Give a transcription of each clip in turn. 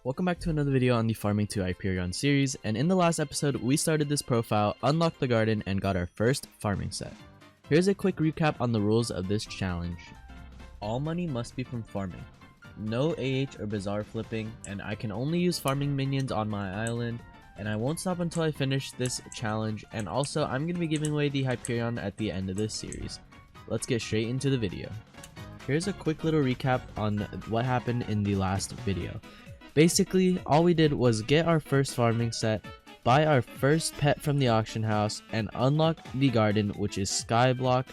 Welcome back to another video on the Farming to Hyperion series, and in the last episode we started this profile, unlocked the garden, and got our first farming set. Here's a quick recap on the rules of this challenge. All money must be from farming. No AH or bazaar flipping, and I can only use farming minions on my island, and I won't stop until I finish this challenge, and also I'm going to be giving away the Hyperion at the end of this series. Let's get straight into the video. Here's a quick little recap on what happened in the last video. Basically, all we did was get our first farming set, buy our first pet from the auction house, and unlock the garden, which is Skyblock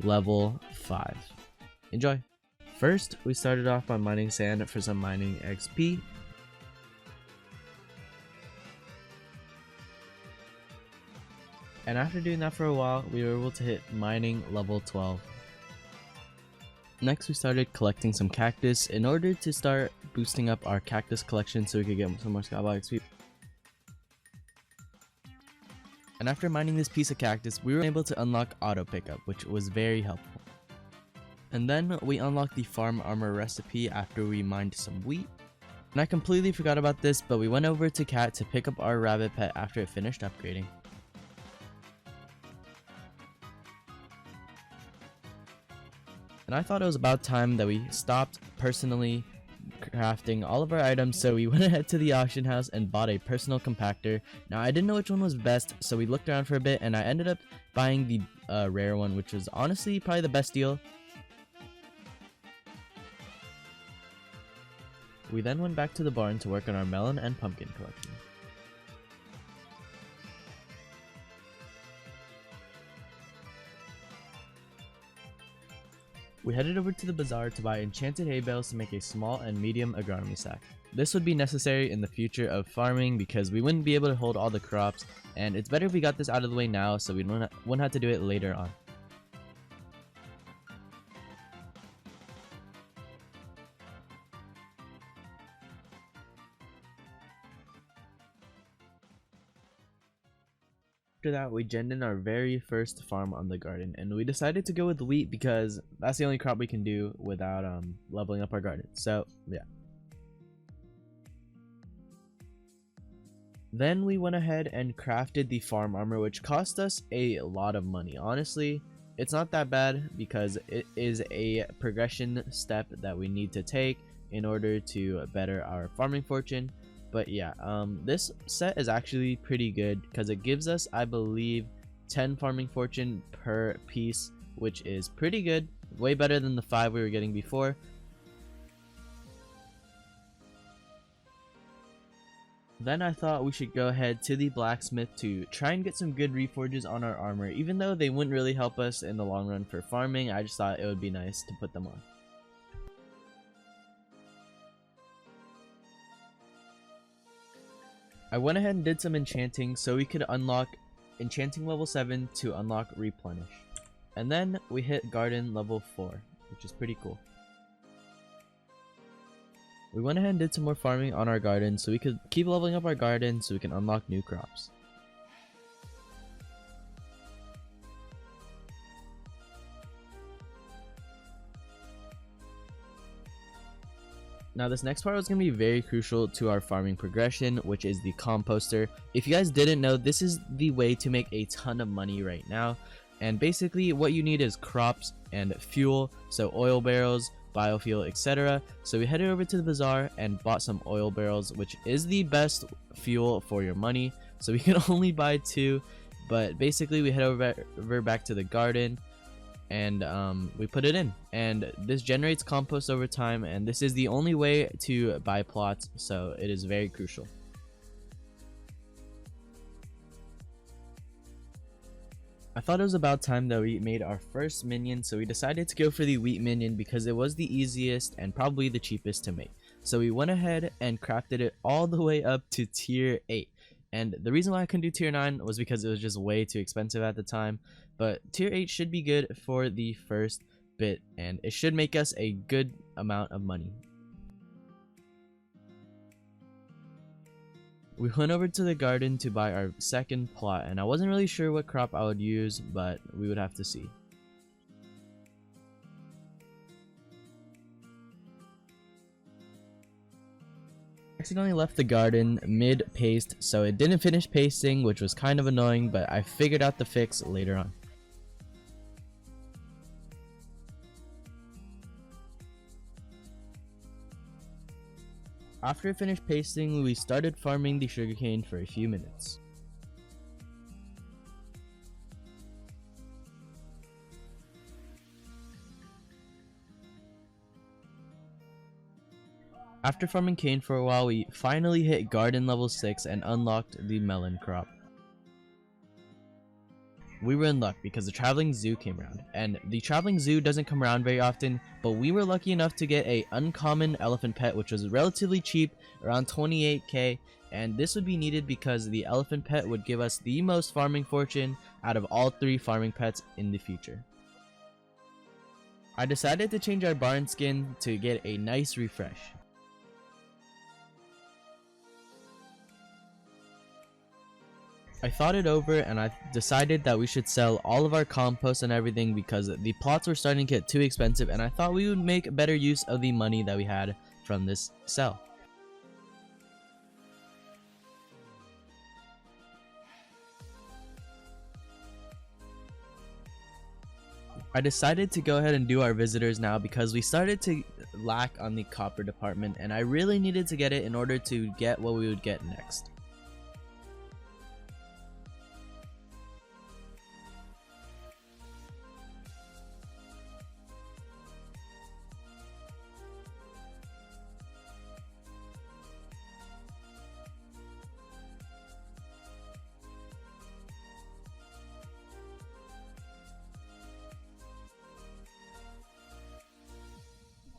level 5. Enjoy! First, we started off by mining sand for some mining XP. And after doing that for a while, we were able to hit mining level 12. Next, we started collecting some cactus in order to start boosting up our cactus collection so we could get some more Skyblock XP. And after mining this piece of cactus, we were able to unlock auto pickup, which was very helpful. And then we unlocked the farm armor recipe after we mined some wheat. And I completely forgot about this, but we went over to Cat to pick up our rabbit pet after it finished upgrading. And I thought it was about time that we stopped personally crafting all of our items, so we went ahead to the auction house and bought a personal compactor. Now I didn't know which one was best, so we looked around for a bit and I ended up buying the rare one, which was honestly probably the best deal. We then went back to the barn to work on our melon and pumpkin collection. We headed over to the bazaar to buy enchanted hay bales to make a small and medium agronomy sack. This would be necessary in the future of farming because we wouldn't be able to hold all the crops, and it's better if we got this out of the way now so we wouldn't have to do it later on. After that, we genned in our very first farm on the garden, and we decided to go with wheat because that's the only crop we can do without leveling up our garden. So yeah. Then we went ahead and crafted the farm armor, which cost us a lot of money. Honestly, it's not that bad because it is a progression step that we need to take in order to better our farming fortune. But yeah, this set is actually pretty good because it gives us, I believe, 10 farming fortune per piece, which is pretty good, way better than the 5 we were getting before. Then I thought we should go ahead to the blacksmith to try and get some good reforges on our armor. Even though they wouldn't really help us in the long run for farming, I just thought it would be nice to put them on. I went ahead and did some enchanting so we could unlock enchanting level 7 to unlock replenish. And then we hit garden level 4, which is pretty cool. We went ahead and did some more farming on our garden so we could keep leveling up our garden so we can unlock new crops. Now this next part was going to be very crucial to our farming progression, which is the composter. If you guys didn't know, this is the way to make a ton of money right now. And basically what you need is crops and fuel, so oil barrels, biofuel, etc. So we headed over to the bazaar and bought some oil barrels, which is the best fuel for your money. So we can only buy 2, but basically we head over back to the garden and we put it in, and this generates compost over time, and this is the only way to buy plots, so it is very crucial. I thought it was about time that we made our first minion, so we decided to go for the wheat minion because it was the easiest and probably the cheapest to make. So we went ahead and crafted it all the way up to tier 8. And the reason why I couldn't do tier 9 was because it was just way too expensive at the time. But tier 8 should be good for the first bit, and it should make us a good amount of money. We went over to the garden to buy our second plot, and I wasn't really sure what crop I would use, but we would have to see. Accidentally left the garden mid-paste, so it didn't finish pasting, which was kind of annoying, but I figured out the fix later on. After it finished pasting, we started farming the sugarcane for a few minutes. After farming cane for a while, we finally hit garden level 6 and unlocked the melon crop. We were in luck because the traveling zoo came around, and the traveling zoo doesn't come around very often, but we were lucky enough to get a uncommon elephant pet, which was relatively cheap, around 28k, and this would be needed because the elephant pet would give us the most farming fortune out of all 3 farming pets in the future. I decided to change our barn skin to get a nice refresh. I thought it over and I decided that we should sell all of our compost and everything because the plots were starting to get too expensive, and I thought we would make better use of the money that we had from this sell. I decided to go ahead and do our visitors now because we started to lack on the copper department, and I really needed to get it in order to get what we would get next.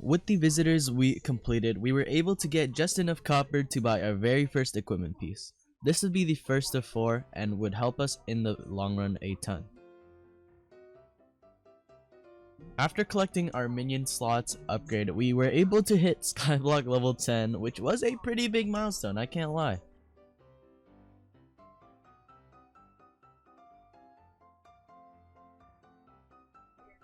With the visitors we completed, we were able to get just enough copper to buy our very first equipment piece. This would be the first of 4 and would help us in the long run a ton. After collecting our minion slots upgrade, we were able to hit Skyblock level 10, which was a pretty big milestone, I can't lie.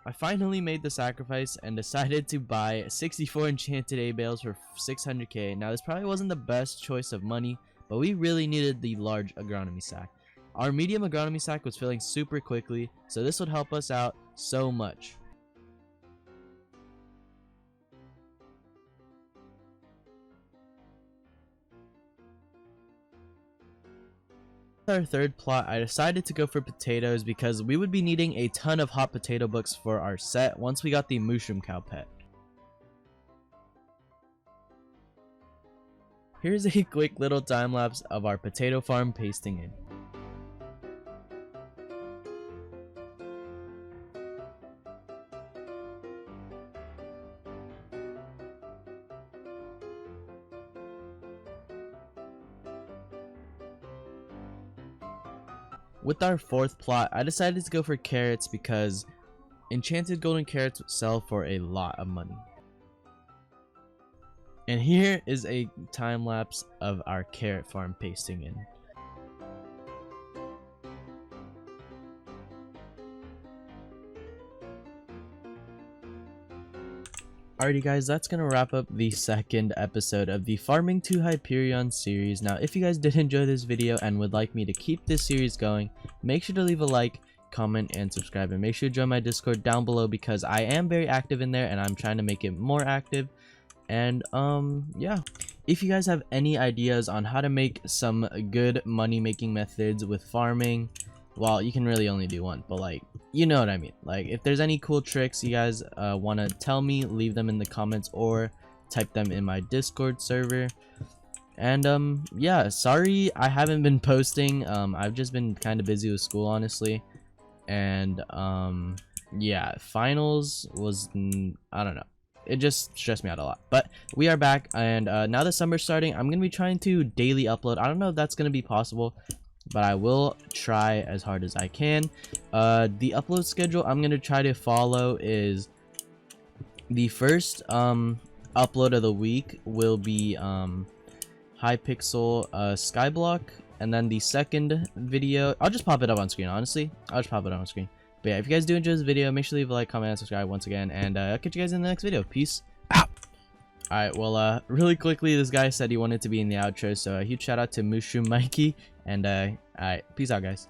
I finally made the sacrifice and decided to buy 64 enchanted A bales for 600k. Now this probably wasn't the best choice of money, but we really needed the large agronomy sack. Our medium agronomy sack was filling super quickly, so this would help us out so much. Our third plot, I decided to go for potatoes because we would be needing a ton of hot potato books for our set once we got the mushroom cow pet. Here's a quick little time lapse of our potato farm pasting in. With our fourth plot, I decided to go for carrots because enchanted golden carrots sell for a lot of money. And here is a time lapse of our carrot farm pasting in. Alrighty guys, that's gonna wrap up the second episode of the Farming to Hyperion series. Now if you guys did enjoy this video and would like me to keep this series going, make sure to leave a like, comment, and subscribe, and make sure to join my Discord down below because I am very active in there and I'm trying to make it more active. And yeah, if you guys have any ideas on how to make some good money making methods with farming, well, you can really only do one, but like, you know what I mean. Like, if there's any cool tricks you guys want to tell me, leave them in the comments or type them in my Discord server. And yeah, sorry I haven't been posting. I've just been kind of busy with school, honestly. And yeah, finals was, I don't know, it just stressed me out a lot. But we are back, and now the summer's starting, I'm gonna be trying to daily upload. I don't know if that's gonna be possible, but I will try as hard as I can. The upload schedule I'm gonna try to follow is the first upload of the week will be Hypixel Skyblock, and then the second video, I'll just pop it up on screen. Honestly, I'll just pop it up on screen. But yeah, if you guys do enjoy this video, make sure to leave a like, comment, and subscribe once again, and I'll catch you guys in the next video. Peace out. Alright, well, really quickly, this guy said he wanted to be in the outro, so a huge shout out to Mushu Mikey, and alright, peace out, guys.